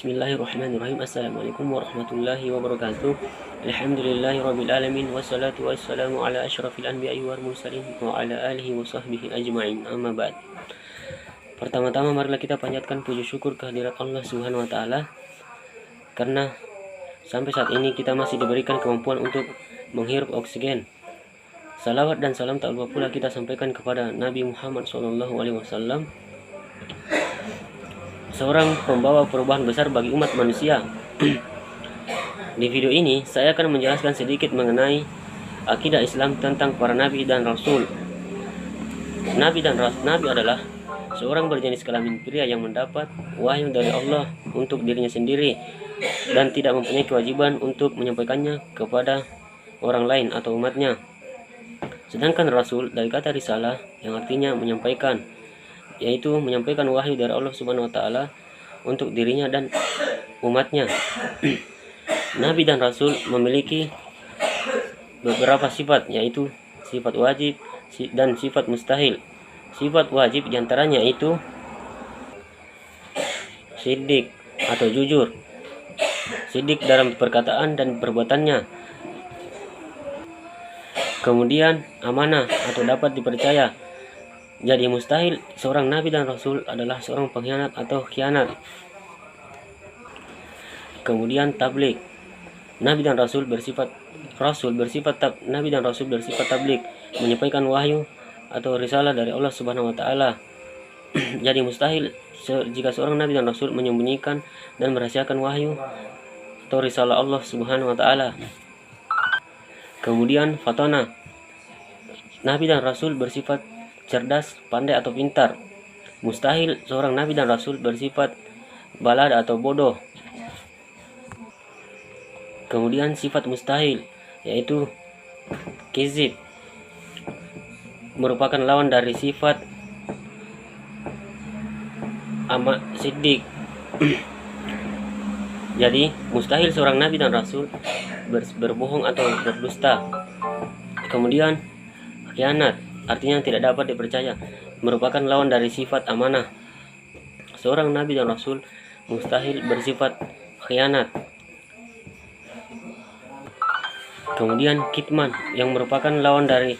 Bismillahirrahmanirrahim. Assalamualaikum warahmatullahi wabarakatuh. Alhamdulillahirabbil alamin wassalatu wassalamu ala asyrafil anbiya'i wal mursalin wa ala alihi wa sahbihi ajma'in. Amma ba'd. Pertama-tama marilah kita panjatkan puji syukur kehadirat Allah Subhanahu wa taala karena sampai saat ini kita masih diberikan kemampuan untuk menghirup oksigen. Salawat dan salam tak lupa pula kita sampaikan kepada Nabi Muhammad SAW, seorang pembawa perubahan besar bagi umat manusia. Di video ini saya akan menjelaskan sedikit mengenai akidah Islam tentang para nabi dan rasul. Nabi adalah seorang berjenis kelamin pria yang mendapat wahyu dari Allah untuk dirinya sendiri dan tidak mempunyai kewajiban untuk menyampaikannya kepada orang lain atau umatnya. Sedangkan rasul dari kata risalah yang artinya menyampaikan, yaitu menyampaikan wahyu dari Allah Subhanahu wa taala untuk dirinya dan umatnya. Nabi dan rasul memiliki beberapa sifat, yaitu sifat wajib dan sifat mustahil. Sifat wajib diantaranya itu siddiq atau jujur, siddiq dalam perkataan dan perbuatannya. Kemudian amanah atau dapat dipercaya. Jadi mustahil seorang nabi dan rasul adalah seorang pengkhianat atau khianat. Kemudian tabligh. Nabi dan rasul bersifat tabligh, menyampaikan wahyu atau risalah dari Allah Subhanahu wa taala. Jadi mustahil jika seorang nabi dan rasul menyembunyikan dan merahasiakan wahyu atau risalah Allah Subhanahu wa taala. Kemudian fatana. Nabi dan rasul bersifat cerdas, pandai atau pintar. Mustahil seorang nabi dan rasul bersifat balada atau bodoh. Kemudian sifat mustahil, yaitu kizib, merupakan lawan dari sifat siddiq. Jadi mustahil seorang nabi dan rasul berbohong atau berdusta. Kemudian khianat, artinya tidak dapat dipercaya, merupakan lawan dari sifat amanah. Seorang nabi dan rasul mustahil bersifat khianat. Kemudian kitman, yang merupakan lawan dari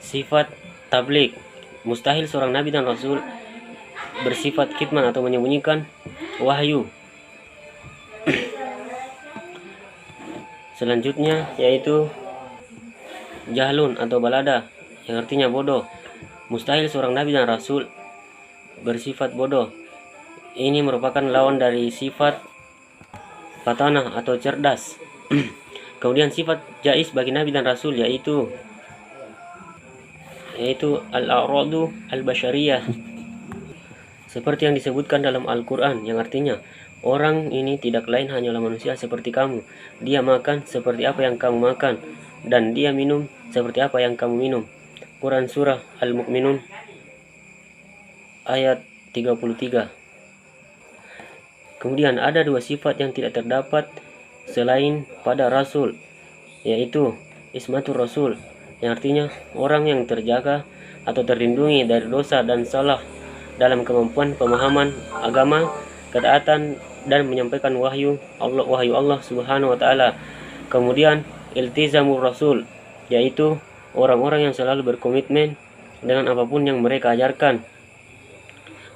sifat tabligh. Mustahil seorang nabi dan rasul bersifat kitman atau menyembunyikan wahyu. Selanjutnya yaitu jahlun atau balada, yang artinya bodoh. Mustahil seorang nabi dan rasul bersifat bodoh. Ini merupakan lawan dari sifat fatanah atau cerdas. Kemudian sifat jais bagi nabi dan rasul yaitu al-a'radu al-basyariyah, seperti yang disebutkan dalam Al-Quran, yang artinya orang ini tidak lain hanyalah manusia seperti kamu. Dia makan seperti apa yang kamu makan, dan dia minum seperti apa yang kamu minum. Quran Surah Al-Mu'minun ayat 33. Kemudian ada dua sifat yang tidak terdapat selain pada rasul, yaitu ismatur rasul, yang artinya orang yang terjaga atau terlindungi dari dosa dan salah dalam kemampuan pemahaman agama, ketaatan, dan menyampaikan wahyu Allah Subhanahu wa taala. Kemudian iltizamur rasul, yaitu orang-orang yang selalu berkomitmen dengan apapun yang mereka ajarkan.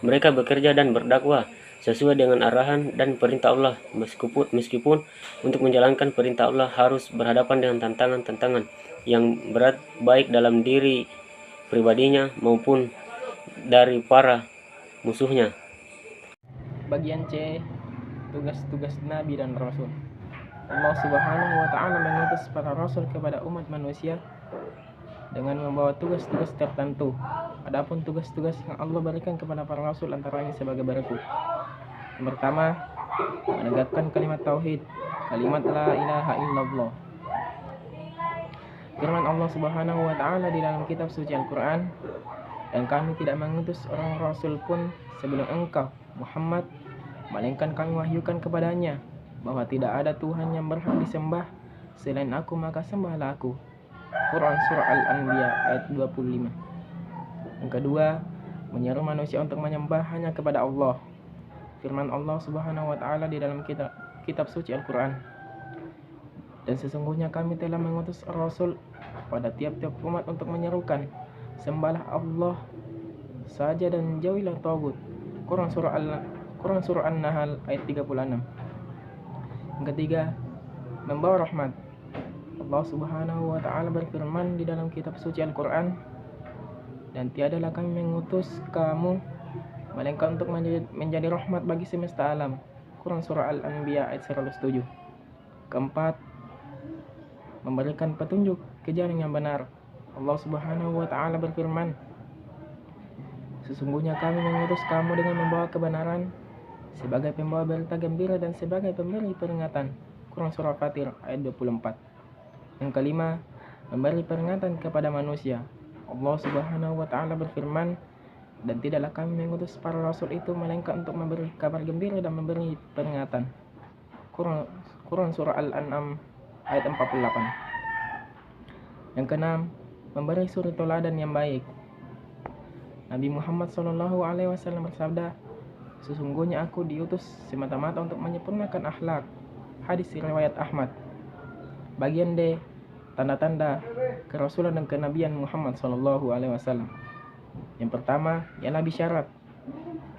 Mereka bekerja dan berdakwah sesuai dengan arahan dan perintah Allah, meskipun untuk menjalankan perintah Allah harus berhadapan dengan tantangan-tantangan yang berat, baik dalam diri pribadinya maupun dari para musuhnya. Bagian C, tugas-tugas Nabi dan Rasul. Allah Subhanahu wa ta'ala mengutus para rasul kepada umat manusia dengan membawa tugas-tugas tertentu. Adapun tugas-tugas yang Allah berikan kepada para rasul antaranya sebagai berikut. Yang pertama, menegakkan kalimat tauhid, kalimat la ilaha illallah. Firman Allah Subhanahu wa ta'ala di dalam kitab suci Al-Quran, dan kami tidak mengutus orang rasul pun sebelum engkau Muhammad, melainkan kami wahyukan kepadanya bahwa tidak ada Tuhan yang berhak disembah selain aku, maka sembahlah aku. Quran Surah Al-Anbiya ayat 25. Yang kedua, menyeru manusia untuk menyembah hanya kepada Allah. firman Allah Subhanahu wa taala di dalam kitab suci Al-Qur'an. Dan sesungguhnya kami telah mengutus Rasul pada tiap-tiap umat untuk menyerukan, sembahlah Allah saja dan jauhilah tagut. Quran surah An-Nahl ayat 36. Yang ketiga, membawa rahmat. Allah Subhanahu wa taala berfirman di dalam kitab suci Al-Qur'an, dan tiadalah kami mengutus kamu melainkan untuk menjadi rahmat bagi semesta alam. Quran surah Al-Anbiya ayat 107. Keempat, memberikan petunjuk ke jalan yang benar. Allah Subhanahu wa taala berfirman, sesungguhnya kami mengutus kamu dengan membawa kebenaran, sebagai pembawa berita gembira dan sebagai pemberi peringatan. Quran surah Fatir ayat 24. Yang kelima, memberi peringatan kepada manusia. Allah Subhanahu wa taala berfirman, dan tidaklah kami mengutus para rasul itu melainkan untuk memberi kabar gembira dan memberi peringatan. Quran surah Al-An'am ayat 48. Yang keenam, memberi suri teladan yang baik. Nabi Muhammad SAW bersabda, sesungguhnya aku diutus semata-mata untuk menyempurnakan akhlak. Hadis riwayat Ahmad. Bagian D, tanda-tanda kerasulan dan kenabian Muhammad SAW. Yang pertama ialah bisyarat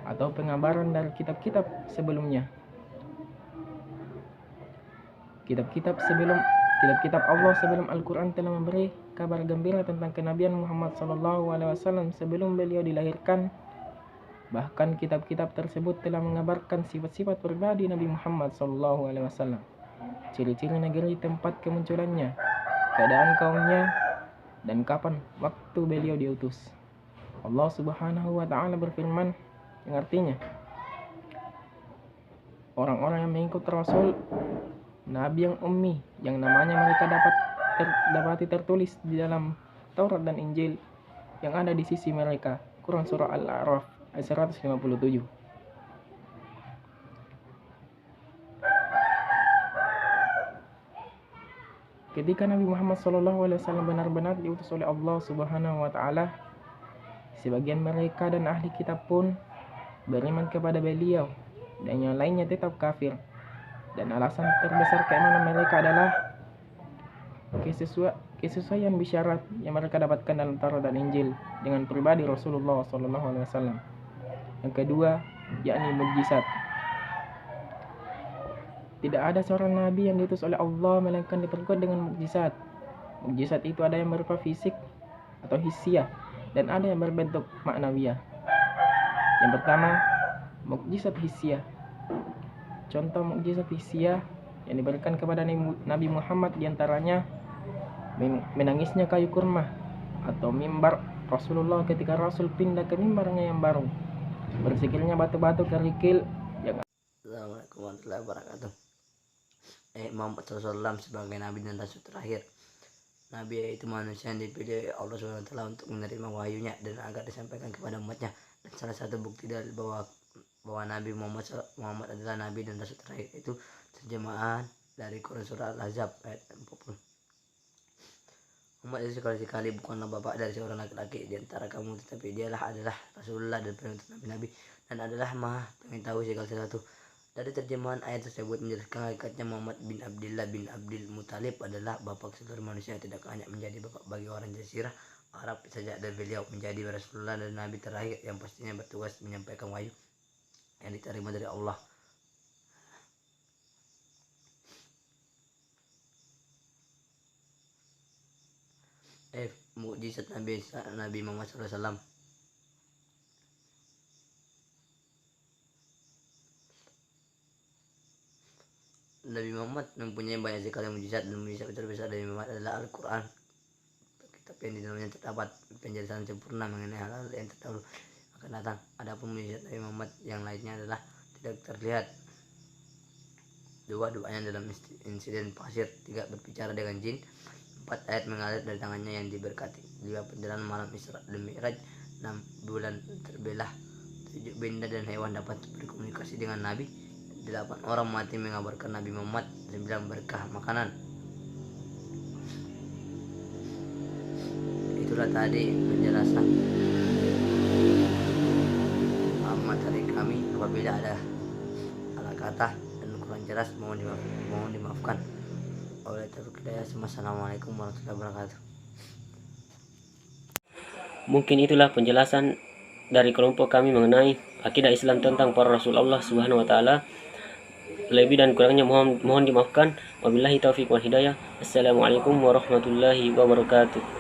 atau pengabaran dari kitab-kitab sebelumnya. Kitab-kitab Allah sebelum Al-Quran telah memberi kabar gembira tentang kenabian Muhammad SAW sebelum beliau dilahirkan. Bahkan kitab-kitab tersebut telah mengabarkan sifat-sifat pribadi Nabi Muhammad SAW, ciri-ciri negeri tempat kemunculannya, keadaan kaumnya, dan kapan waktu beliau diutus. Allah Subhanahu wa taala berfirman yang artinya, orang-orang yang mengikut Rasul, Nabi yang ummi, yang namanya mereka dapati tertulis di dalam Taurat dan Injil yang ada di sisi mereka. Quran surah Al-A'raf ayat 157. Ketika Nabi Muhammad SAW benar-benar diutus oleh Allah Subhanahu wa taala, sebagian mereka dan ahli kitab pun beriman kepada beliau, dan yang lainnya tetap kafir. Dan alasan terbesar keimanan mereka adalah kesesuaian bisyarat yang mereka dapatkan dalam Taurat dan Injil dengan pribadi Rasulullah SAW. Yang kedua, yakni mukjizat. Tidak ada seorang nabi yang diutus oleh Allah melainkan diperkuat dengan mukjizat. Mukjizat itu ada yang berupa fisik atau hisiah, dan ada yang berbentuk maknawiyah. Yang pertama, mukjizat hisiah. Contoh mukjizat hisiah yang diberikan kepada Nabi Muhammad diantaranya menangisnya kayu kurma atau mimbar Rasulullah ketika Rasul pindah ke mimbarnya yang baru, bersikirnya batu-batu kerikil yang... Assalamualaikum warahmatullahi wabarakatuh. Muhammad SAW sebagai Nabi dan Rasul terakhir. Nabi yaitu manusia yang dipilih Allah SWT untuk menerima wahyunya dan agar disampaikan kepada umatnya. Dan salah satu bukti dari bahwa Nabi Muhammad adalah Nabi dan Rasul terakhir itu terjemahan dari Quran surah Al-Ahzab ayat 40. Muhammad itu sekali-sekali bukanlah bapak dari seorang laki-laki di antara kamu, tetapi dialah adalah Rasulullah dan penuntut nabi-nabi, dan adalah maha pengetahui segala sesuatu. Dari terjemahan ayat tersebut menjelaskan hakikatnya Muhammad bin Abdullah bin Abdul Muthalib adalah bapak seluruh manusia, tidak hanya menjadi bapak bagi orang jazirah Arab saja, dan beliau menjadi Rasulullah dan Nabi terakhir yang pastinya bertugas menyampaikan wahyu yang diterima dari Allah. Mukjizat Nabi Muhammad SAW. Nabi Muhammad mempunyai banyak sekali mukjizat, dan mukjizat terbesar dari Muhammad adalah Al-Quran, kitab yang di dalamnya terdapat penjelasan sempurna mengenai hal-hal yang terdahulu akan datang. Adapun mukjizat Nabi Muhammad yang lainnya adalah tidak terlihat. Doanya dalam insiden pasir, 3 berbicara dengan jin, 4 ayat mengalir dari tangannya yang diberkati, 5 perjalanan malam Isra dan Mi'raj, 6 bulan terbelah, 7 benda dan hewan dapat berkomunikasi dengan Nabi, 8 orang mati mengabarkan Nabi Muhammad, 9 berkah makanan. Itulah tadi penjelasan materi kami. Apabila ada patah dan kurang jelas mohon dimaafkan. Oleh Taufiq Hidayah. Assalamualaikum warahmatullahi wabarakatuh. Mungkin itulah penjelasan dari kelompok kami mengenai akidah Islam tentang para Rasul Allah Subhanahu wa taala. Lebih dan kurangnya mohon dimaafkan. Wabillahi taufiq wal hidayah. Assalamualaikum warahmatullahi wabarakatuh.